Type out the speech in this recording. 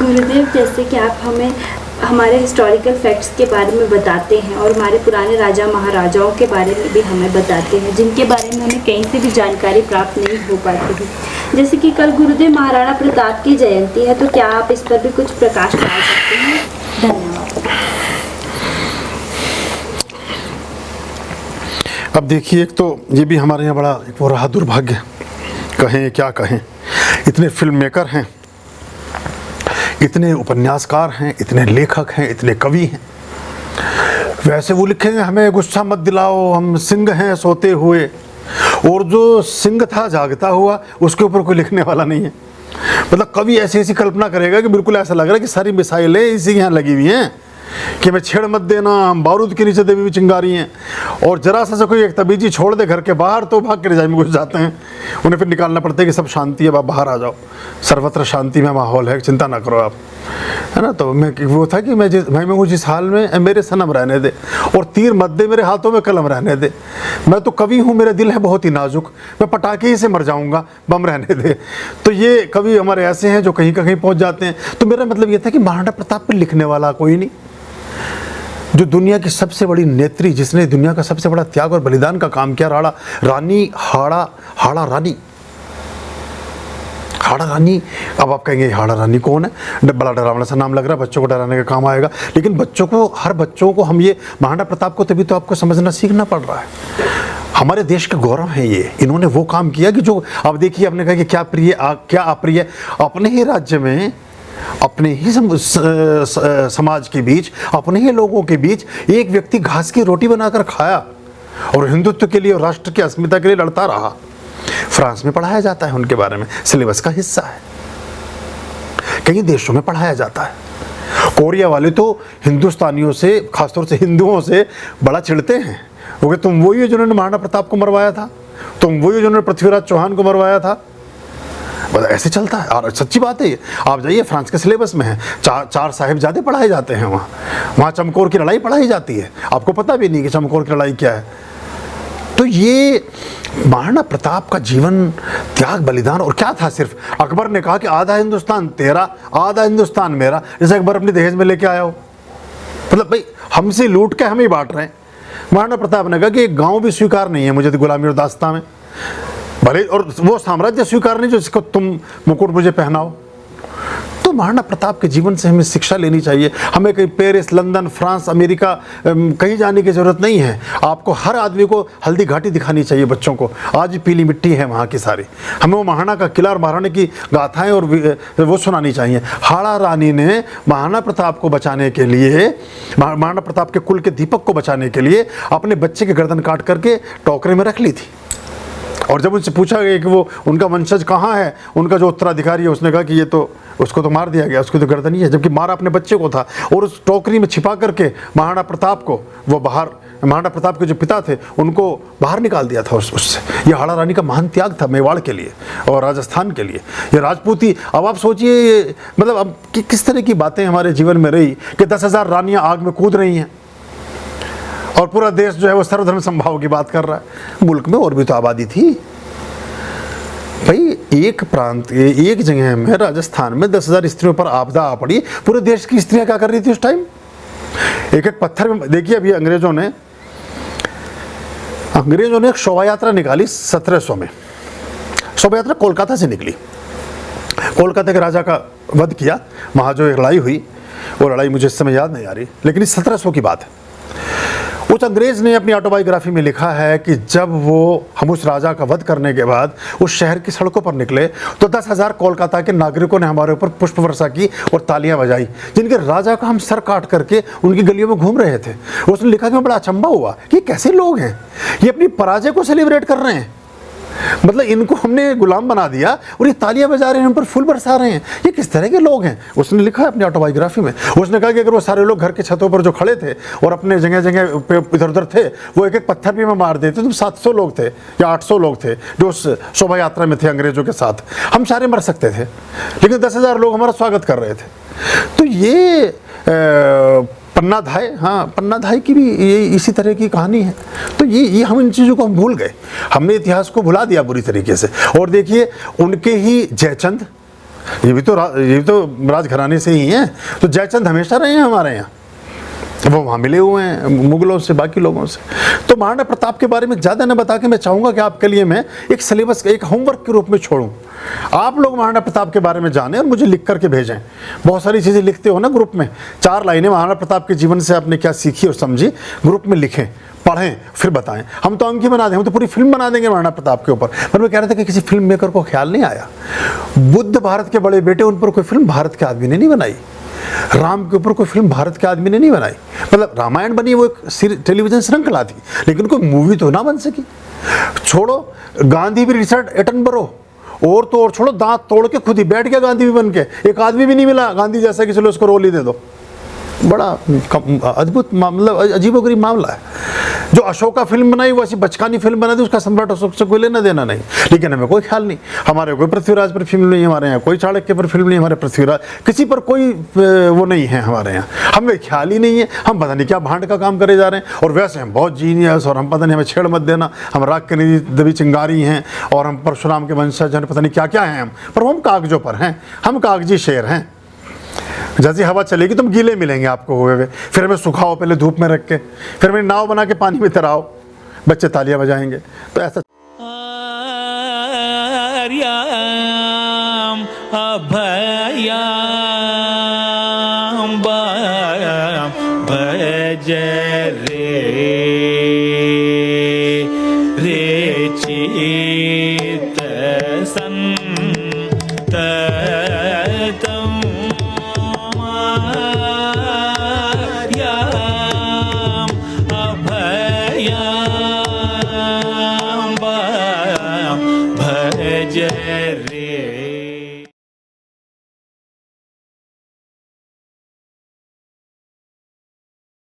गुरुदेव, जैसे कि आप हमें हमारे हिस्टोरिकल फैक्ट्स के बारे में बताते हैं और हमारे पुराने राजा महाराजाओं के बारे में भी हमें बताते हैं, जिनके बारे में हमें कहीं से भी जानकारी प्राप्त नहीं हो पाती है। जैसे कि कल गुरुदेव महाराणा प्रताप की जयंती है, तो क्या आप इस पर भी कुछ प्रकाश डाल सकते हैं? धन्यवाद। अब देखिए, एक तो ये भी हमारे यहाँ बड़ा एक वो रहा दुर्भाग्य, कहें क्या कहें, इतने फिल्म मेकर हैं, इतने उपन्यासकार हैं, इतने लेखक हैं, इतने कवि हैं, वैसे वो लिखेंगे हमें गुस्सा मत दिलाओ, हम सिंह हैं सोते हुए, और जो सिंह था जागता हुआ उसके ऊपर कोई लिखने वाला नहीं है। मतलब कवि ऐसी ऐसी कल्पना करेगा कि बिल्कुल ऐसा लग रहा है कि सारी मिसाइलें इसी यहाँ लगी हुई हैं कि मैं छेड़ मत देना, हम बारूद के नीचे देवी भी चिंगारी हैं, और जरा सा कोई एक तबीजी छोड़ दे घर के बाहर तो भाग के रजाई में घुस जाते हैं। उन्हें फिर निकालना पड़ता है कि सब शांति है, आप बाहर आ जाओ, सर्वत्र शांति में माहौल है, चिंता ना करो आप, है ना। तो मैं वो था कि मैं हूँ जिस हाल में मेरे सनम रहने दे, और तीर मत दे मेरे हाथों में कलम रहने दे, मैं तो कवि हूँ, मेरा दिल है बहुत ही नाजुक, मैं पटाखे ही से मर जाऊँगा, बम रहने दे। तो ये कवि हमारे ऐसे हैं जो कहीं का कहीं पहुँच जाते हैं। तो मेरा मतलब ये था कि महाराणा प्रताप पर लिखने वाला कोई नहीं, जो दुनिया की सबसे बड़ी नेत्री, जिसने दुनिया का सबसे बड़ा त्याग और बलिदान का काम किया, रानी हाड़ा रानी। अब आप कहेंगे हाड़ा रानी कौन है? बड़ा डरावना सा नाम लग रहा है, बच्चों को डराने का काम आएगा, लेकिन बच्चों को, हर बच्चों को हम ये महाराणा प्रताप को तभी तो आपको समझना सीखना पड़ रहा है। हमारे देश के गौरव है ये, इन्होंने वो काम किया कि जो अब देखिए, आपने कहा कि क्या प्रिय क्या अप्रिय, अपने ही राज्य में, अपने ही समाज के बीच, अपने ही लोगों के बीच एक व्यक्ति घास की रोटी बनाकर खाया और हिंदुत्व के लिए और राष्ट्र की अस्मिता के लिए लड़ता रहा। फ्रांस में पढ़ाया जाता है उनके बारे में, सिलेबस का हिस्सा है, कई देशों में पढ़ाया जाता है। कोरिया वाले तो हिंदुस्तानियों से, खासतौर से हिंदुओं से बड़ा चिढ़ते हैं, वो कि तुम वही हो जिन्होंने महाराणा प्रताप को मरवाया था, तुम वही हो जिन्होंने पृथ्वीराज चौहान को मरवाया था। ऐसे चलता है, और सच्ची बात है ये। आप जाइए, फ्रांस के सिलेबस में है, चार साहिबजादे पढ़ाए जाते हैं वहाँ चमकौर की लड़ाई पढ़ाई जाती है, आपको पता भी नहीं कि चमकौर की लड़ाई क्या है। तो ये महाराणा प्रताप का जीवन, त्याग बलिदान, और क्या था, सिर्फ अकबर ने कहा कि आधा हिंदुस्तान तेरा, आधा हिंदुस्तान मेरा, जैसे अकबर अपने दहेज में लेके आया हो। मतलब भाई हमसे लूट के हम ही बांट रहे हैं। महाराणा प्रताप ने कहा कि एक गाँव भी स्वीकार नहीं है मुझे गुलामी और दास्तां में, भले, और वो साम्राज्य स्वीकार नहीं जो जिसको तुम मुकुट मुझे पहनाओ। तो महाराणा प्रताप के जीवन से हमें शिक्षा लेनी चाहिए। हमें कहीं पेरिस, लंदन, फ्रांस, अमेरिका कहीं जाने की ज़रूरत नहीं है। आपको हर आदमी को हल्दी घाटी दिखानी चाहिए बच्चों को, आज भी पीली मिट्टी है वहाँ की सारी। हमें वो महाराणा का किला और महाराणी की गाथाएं और वो सुनानी चाहिए। हाड़ा रानी ने महाराणा प्रताप को बचाने के लिए, महाराणा प्रताप के कुल के दीपक को बचाने के लिए अपने बच्चे की गर्दन काट करके टोकरे में रख ली थी। और जब उनसे पूछा गया कि वो उनका वंशज कहाँ है, उनका जो उत्तराधिकारी है, उसने कहा कि ये तो, उसको तो मार दिया गया, उसकी तो गर्दन ही है, जबकि मारा अपने बच्चे को था। और उस टोकरी में छिपा करके महाराणा प्रताप को वो बाहर, महाराणा प्रताप के जो पिता थे उनको बाहर निकाल दिया था उससे। ये हाड़ा रानी का महान त्याग था मेवाड़ के लिए और राजस्थान के लिए, ये राजपूती। अब आप सोचिए, मतलब अब किस तरह की बातें हमारे जीवन में रही कि 10,000 रानियाँ आग में कूद रही हैं और पूरा देश जो है वो सर्वधर्म संभाव की बात कर रहा है। मुल्क में और भी तो आबादी थी भाई। एक प्रांत, एक जगह में, राजस्थान में 10,000 स्त्रियों पर आपदा आ पड़ी। पूरे देश की स्त्रियां क्या कर रही थी उस टाइम? एक एक पत्थर में। देखिए अभी अंग्रेजों ने एक शोभा यात्रा निकाली 1700 में। शोभा यात्रा कोलकाता से निकली, कोलकाता के राजा का वध किया। वहाँ जो एक लड़ाई हुई, वो लड़ाई मुझे इस समय याद नहीं आ रही, लेकिन 1700 की बात है। उस अंग्रेज ने अपनी ऑटोबायोग्राफी में लिखा है कि जब हम उस राजा का वध करने के बाद उस शहर की सड़कों पर निकले तो 10,000 कोलकाता के नागरिकों ने हमारे ऊपर पुष्प वर्षा की और तालियां बजाई, जिनके राजा का हम सर काट करके उनकी गलियों में घूम रहे थे। उसने लिखा कि मैं बड़ा अचंभा हुआ कि कैसे लोग हैं, ये अपनी पराजय को सेलिब्रेट कर रहे हैं। मतलब इनको हमने गुलाम बना दिया और ये तालियां बजा रहे हैं, उन पर फूल बरसा रहे हैं, ये किस तरह के लोग हैं। उसने लिखा है अपनी ऑटोबायोग्राफी में। उसने कहा कि अगर वो सारे लोग घर के छतों पर जो खड़े थे और अपने जगह जगह इधर उधर थे, वो एक एक पत्थर भी में मार देते तो 700 लोग थे या 800 लोग थे जो उस शोभा यात्रा में थे अंग्रेजों के साथ। हम सारे मर सकते थे, लेकिन 10,000 लोग हमारा स्वागत कर रहे थे। तो ये पन्नाधाय, हाँ पन्नाधाय की भी ये इसी तरह की कहानी है। तो ये हम इन चीज़ों को हम भूल गए, हमने इतिहास को भुला दिया बुरी तरीके से। और देखिए उनके ही जयचंद, ये भी तो राजघराने से ही हैं। तो जयचंद हमेशा रहे हैं हमारे यहाँ, वो वहाँ मिले हुए हैं मुगलों से, बाकी लोगों से। तो महाराणा प्रताप के बारे में ज़्यादा न बता के मैं चाहूँगा कि आपके लिए मैं एक सिलेबस, एक होमवर्क के रूप में छोड़ूं। आप लोग महाराणा प्रताप के बारे में जानें और मुझे लिख करके भेजें। बहुत सारी चीज़ें लिखते हो ना ग्रुप में, 4 लाइनें महाराणा प्रताप के जीवन से आपने क्या सीखी और समझी, ग्रुप में लिखें, पढ़ें, फिर बताएं। हम तो अंक ही बना दें, हम तो पूरी फिल्म बना देंगे महाराणा प्रताप के ऊपर। पर मैं कह रहा था कि किसी फिल्म मेकर को ख्याल नहीं आया, बुद्ध भारत के बड़े बेटे, उन पर कोई फिल्म भारत के आदमी ने नहीं बनाई। राम के ऊपर कोई फिल्म भारत के आदमी ने नहीं बनाई। मतलब रामायण बनी, वो एक टेलीविजन श्रृंखला थी, लेकिन कोई मूवी तो ना बन सकी। छोड़ो, गांधी भी रिचर्ड एटनबरो, और तो और छोड़ो, दांत तोड़ के खुद ही बैठ गया गांधी भी बन के। एक आदमी भी नहीं मिला गांधी जैसा कि चलो उसको रोल ही दे दो। बड़ा अद्भुत मतलब अजीबोगरीब मामला है। जो अशोका फिल्म बनाई वो ऐसी बचकानी फिल्म बना दी, उसका सम्राट अशोक से कोई लेना देना नहीं, लेकिन हमें कोई ख्याल नहीं। हमारे कोई पृथ्वीराज पर फिल्म नहीं, हमारे यहाँ कोई चाणक्य पर फिल्म नहीं, हमारे पृथ्वीराज किसी पर कोई वो नहीं है हमारे यहाँ, हमें ख्याल ही नहीं है। हम पता नहीं क्या भांड का काम करे जा रहे हैं, और वैसे हम बहुत जीनियस, और हम पता नहीं, हमें छेड़ मत देना, हम राग के निधि देवी चिंगारी हैं, और हम परशुराम के वंशज हैं, पता नहीं क्या क्या हैं हम, पर हम कागजों पर हैं, हम कागजी शेर हैं। जैसी हवा चलेगी तुम गीले मिलेंगे आपको हुए हुए, फिर हमें सुखाओ पहले धूप में रख के, फिर हमें नाव बना के पानी में तैराओ, बच्चे तालियां बजाएंगे। तो ऐसा अभयाम भज